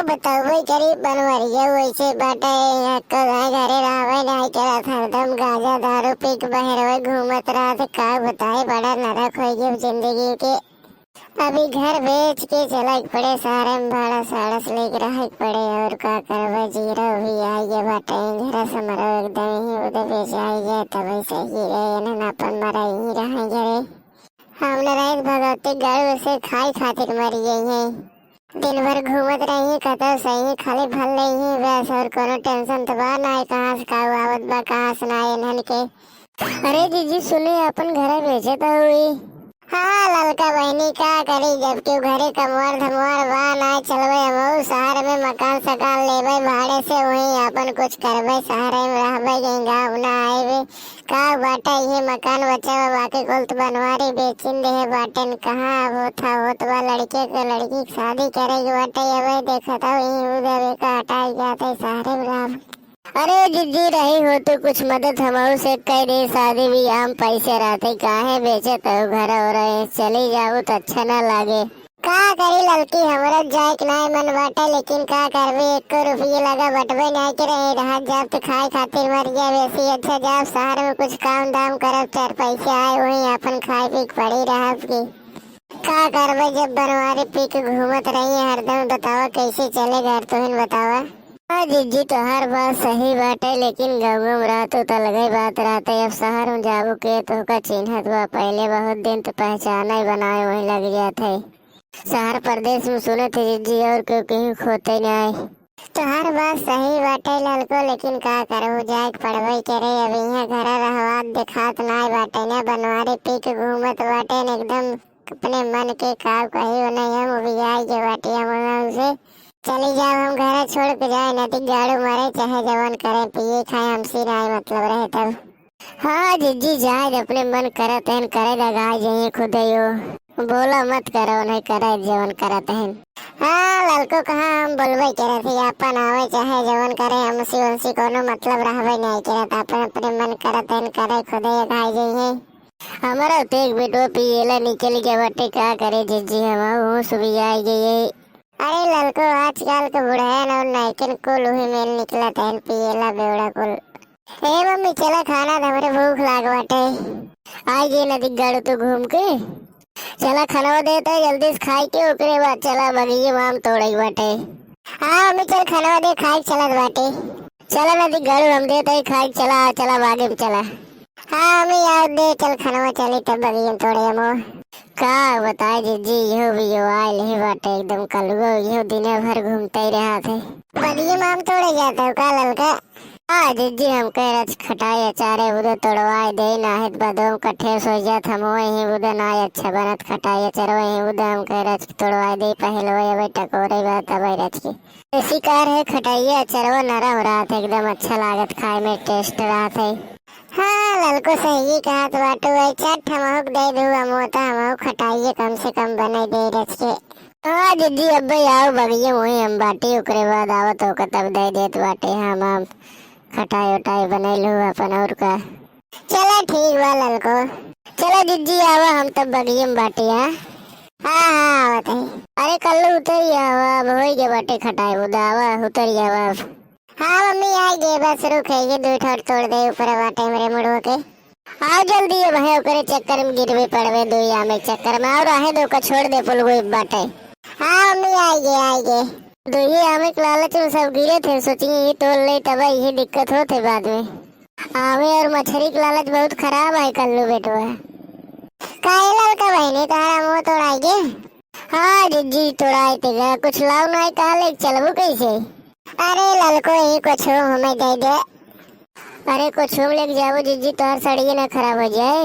बताओ भाई, गरीब बनवरिया वैसे बाटे। यहाँ को घरे रहवे नहीं करत, हरदम गांजा दारू पी के बहरवे घूमत रहत। का बताए, बड़ा नरक हो गई जिंदगी के। अभी घर बेच के चला पड़े, सारे में भाड़ा साड़स लेके रह पड़े। और का करवे, जीरो भी आई गए बाटे। घर से मरो एकदम ही उधर बेच आई गए, तब सही रहे ना अपन मरा ही रहेंगे रे। हमने रहे भगवती गर्व से खाई खातिर मरी गई है। दिन भर घूमत रही कतौ सही, खाली भल रही है बस। और कोनो टेंशन तो बा ना, कहाँ से का आवत बा, कहाँ से ना इन्हन के। अरे जीजी सुनी, अपन घर बेचे तो हुई। हाँ ललका बहनी, का करी जब क्यों घरे कमवार धमवार बा ना। चलवे हम शहर में मकान सकान लेवे भाड़े से, वहीं अपन कुछ करवे, शहर में रहवे, कहीं गाँव ना आए। का बाटा ये मकान बचा हुआ, बाकी कुल तो बनवारी बेचिन दे बाटन। कहाँ होत बा लड़के को लड़की की शादी करेगी बाटे। अब देखा था वहीं उधर का हटाई जाते शहर में रह। अरे जिद्दी रही हो तो कुछ मदद हमारे से कर दे। शादी भी आम पैसे रहते, काहे बेचे तो घर हो रहे। चली जाओ तो अच्छा ना लागे। का करी लड़की, हमारा जाए कि नहीं मन बाटे, लेकिन का करबे। 1 रुपये लगा बटवे नहीं करे। रहा जाब तो खाए खातिर मर गया, वैसे अच्छा जाब शहर में कुछ काम दाम करब, 4 पैसे आए वहीं अपन खाए पी पड़ी रह की। का करबे, जब बनवारी पी के घूमत रही हरदम। बतावा कैसे चले घर, तो हिन बतावा। हाँ जीजी, तो हर बात सही बाटे, लेकिन गाँव में रहते तो अलग ही बात रहते। अब शहर में जाबू के तो का चिन्हत बा, पहले बहुत दिन तो पहचाना ही बनाए वहीं लग जाते। शहर प्रदेश में सुने थे जीजी, और क्यों कहीं खोते नहीं। तो हर बात सही बाटे ललको, लेकिन का करो, जाए पढ़वे करे। अब यहाँ घर रहवा दिखात नहीं बाटे ना। बनवारी पी के घूमत बाटे न एकदम अपने मन के। का कही नहीं, हम भी आई के बाटे। हम से चली जाओ, हम घर छोड़ के जाए, नदी गाड़ू मारे चाहे जवन करे, पिए खाए हमसे नहीं मतलब रहे तब। हाँ जीजी, जाए अपने मन करे तहन करे, लगाए जाइए खुद यो। बोला मत करो, नहीं करे जवन करत है। हाँ लड़को, कहाँ हम बोलबे करे थे, अपन आवे चाहे जवन करे, हमसे उनसे कोनो मतलब रहबे नहीं करत। अपन अपने मन करत है करे, खुद लगाए जाइए। हमारा तो एक बेटो पिएला निकल गया बटे, क्या करे जीजी, हम सुबह आई गई। अरे लड़को, आजकल के बुढ़ान और नाइकिन कुल ही मेल निकला तहन पिएला बेवड़ा कुल। ए मम्मी चला खाना, हमरे भूख लाग बाटे। आई गई नदी गाड़ू तो घूम के। चला खाना देते जल्दी से खाई के, ओकरे बाद चला बगीचे माम तोड़े बाटे। हाँ मम्मी चल खाना दे, खाई चलत बाटे। चला नदी गाड़ू हम देते खाई, चला चला बागे में चला। हाँ मम्मी याद दे, चल खाना चली तब बगीचे तोड़े हम। का बताए जीजी, यो भी यो आयल ही बाटे एकदम कलगो। यो दिन भर घूमते ही रहा थे। बगिए माम तोड़े जाता का ललका। हाँ जीजी, हम कह रहे खटाई अचारे उधर तोड़वाए दे, नाहित बदोम कट्ठे सो जात हम वहीं उधर ना अच्छा बनत। खटाई अचार वहीं उधर हम कह रहे तोड़वाए दे, पहले वही बेटा कोरे बात अब रच की ऐसी कार है। खटाई अचार नरम रहा था, एकदम अच्छा लागत, खाए में टेस्ट रहा था। हाँ ललको, सही कहा तो बाटू भाई, चट हमहुक दे दूँ मोता, हमहु खटाइए कम से कम बने दे रच के। हाँ दीदी, अब भाई आओ बगिए वही हम बाटी, ओकरे बाद आवत होकर तब दे देत बाटे। हम खटाई उटाई बने लू अपन, और का। चला ठीक बा ललको, चलो दीदी आवा, हम तब बगिए में बाटी। हाँ हाँ आवत है। अरे कल उतर आवा, अब हो गए बाटे खटाई उदावा, उतर आवा अब। हाँ मम्मी आ गए, बस रुक है ये 2 ठोर तोड़ दे ऊपर बाटे मेरे मुड़ो के। आओ जल्दी है भाई, ओकरे चक्कर में गिरवे पड़वे, 2 आमे चक्कर में। और रहे 2 का छोड़ दे पुल गई बाटे। हाँ मम्मी आ गए। 2 आमे के लालच में सब गिरे थे, सोची ये तोड़ ले तब ये दिक्कत होते बाद में। आमे और मछली के लालच बहुत खराब है कल्लू बेटो है। काहे का बहनी तारा मुँह तोड़ाएगे। हाँ जीजी तोड़ाए तेगा, कुछ लाओ नहीं कहा ले चलबू कैसे। अरे ललको, ही कुछ हमें दे दे। अरे कुछ लेके जाओ जीजी, तोहर सड़िए ना खराब हो जाए।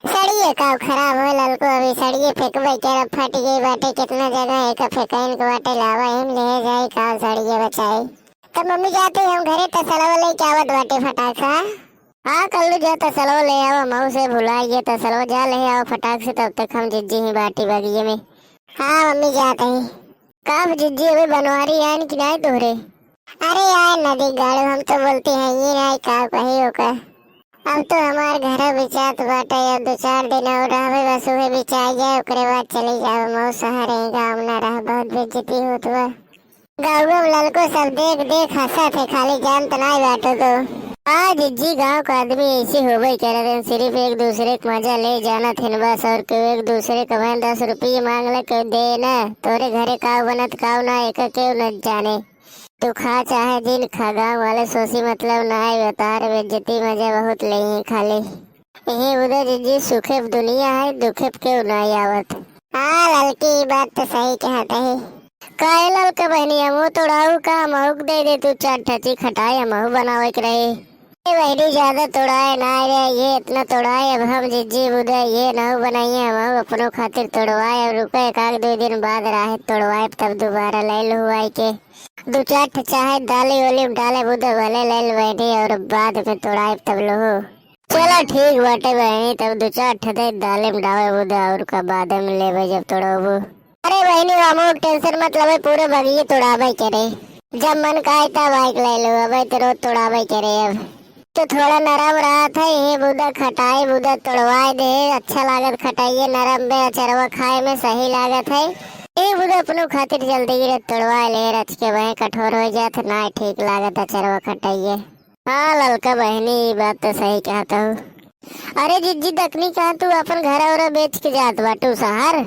सड़िए का खराब हो ललको, अभी सड़िए फेंकबे क्या, फट गई बाटे। कितना जगह है का फेंकन के बाटे, लावा हम ले जाए का सड़िए बचाए। तब मम्मी जाते हम घरे तसलवा ले के आवत बाटे फटाक सा। हाँ कल्लू जा तसलवा ले आओ, मऊ से भुलाई गए, तसलवा जा ले आओ फटाक से, तब तक हम जीजी ही बाटी बगिए में। हाँ मम्मी जाते ही। कब जीजी अभी बनवारी आन की नहीं तोहरे। अरे यार नदी गाड़ू, हम तो बोलते हैं ये नहीं का कही होकर। अब तो हमार घर बिचात बाटे, अब 2-4 दिन और रहबे बस, उहे बिचाई जाए, ओकरे बाद चली जाओ मऊ शहर। गाँव ना रह बहुत बेइज्जती होत बा। गाँव में लड़को सब देख देख हंसा थे, खाली जान तो नहीं बाटो तो। हाँ जिज्जी, गांव का आदमी ऐसे हो गई करे, सिर्फ एक दूसरे का मजा ले जाना थे बस। और क्यों एक दूसरे का वह 10 रुपये मांग ले क्यों दे ना। तोरे घरे काव बनत काव ना एक क्यों न जाने। तू खा चाहे जिन खा, गाँव वाले सोची मतलब ना है, बता रे बेइज्जती मजा बहुत ले खाली। यही उधर जिज्जी सुखे दुनिया है, दुखे क्यों ना आवत। हाँ लड़की बात तो सही कहते है। काहे लड़का बहनी हमू तोड़ाऊ का महुक दे दे, तू चार ठची खटाई हमहू बनावे के रहे। ये बहनी ज्यादा तोड़ाए ना रे, ये इतना तोड़ाए अब हम जिज्जी बुदे ये ना बनाइए, हम अपनों खातिर तोड़वाए। अब रुके एक आध 2 दिन बाद राहे तोड़वाए, तब दोबारा ले लो हुआ के 2-4 चाहे दाली वाली डाले बुदे भले ले लो बैठी, और बाद में तोड़ाए तब लो। चलो ठीक बाटे बहनी, तब 2-4 ठते दाले में डावे बुदे और का बाद में लेवे जब तोड़ोबू। अरे बहनी हमो टेंशन मत लवे, पूरे बगिए तोड़ावे करे, जब मन काहे तब बाइक ले लो। अब तो रोज तोड़ावे करे। अब तो थोड़ा नरम रहा था, ये बुदा खटाई बुदा तोड़वाए दे, अच्छा लागत खटाइए नरम बे, अचरवा खाए में सही लागत है। ये बुदा अपनों खातिर जल्दी गिरे तोड़वाए ले, रच के वह कठोर हो जात ना ठीक लागत अचरवा खटाइए। हाँ ललका बहनी बात तो सही कहता हूँ। अरे जिज्जी दकनी कहा तू अपन घर और बेच के जात बाटू शहर।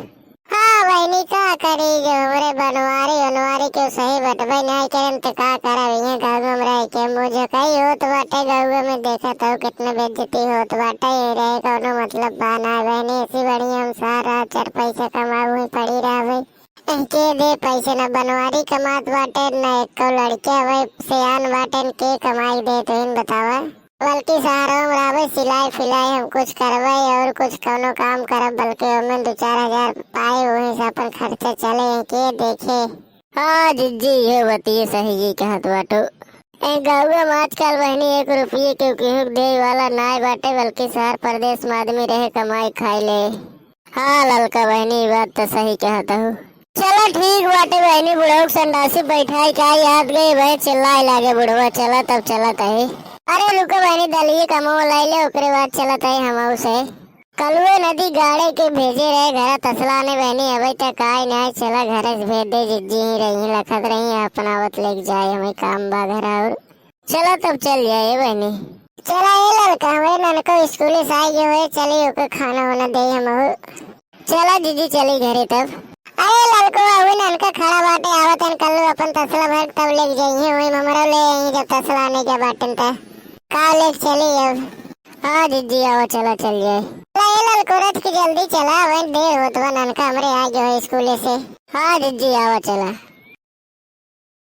हाँ बहनी का करी जो हमरे बनवारी बनवारी के सही बटवे नहीं करन तो का करब, यहाँ गाँव में रह के मुझे कही होत बाटे। गाँव में देखा तो कितना बेइज्जती होत बाटे, ये रहे कोनो मतलब बाना बहनी। ऐसी बढ़िया हम सारा 4 पैसे कमाऊ ही पड़ी रहे के दे पैसे न बनवारी कमात बाटे न एक लड़के हवे सियान बाटे के कमाई दे तो इन बतावा। बल्कि शहरों में रहे सिलाई फिलाई हम कुछ करवे और कुछ कोनो काम करब, बल्कि हमें 2-4 हजार पाए वही से अपन खर्चा चले के देखे। हाँ जिज्जी ये बतिए सही जी कहत बाटो। गाँव में आजकल बहनी 1 रुपये के गेहूं दे वाला नाय बाटे, बल्कि शहर प्रदेश में आदमी रहे कमाई खाई ले। हाँ ललका बहनी बात तो सही कहता हूँ। चलो ठीक बाटे बहनी, बुढ़ऊ संडासी बैठाई का याद गई भाई, चिल्लाए लागे बुढ़वा। चला तब चला है। अरे रुको बहनी, दलिए कमो लाई ले, ओकरे बाद चलत है हम से। कलुए नदी गाड़े के भेजे रहे घर तसला ने बहनी, अभी तक आए नहीं। चला घर से भेज दे, जिज्जी ही रही लखत रही अपनावत लेके जाए, हमें काम बा घर और। चला तब चल जाए बहनी। चला ये लड़का हमारे ननको स्कूल से आई हुए, चली ओके खाना वाना दे हम। चला जीजी चली घरे तब। अरे लड़को अभी ननका खड़ा बाटे, आवत कल अपन तसला भर तब लेके जाइए, वही ममरा ले आई जब तसला आने के बाटन था का ले चली अब। हाँ जीजी आओ चला चल जाए। ये लड़को रथ की जल्दी चला, वही देर होत बा, ननका हमरे आ गयो स्कूल से। हाँ जीजी आओ चला।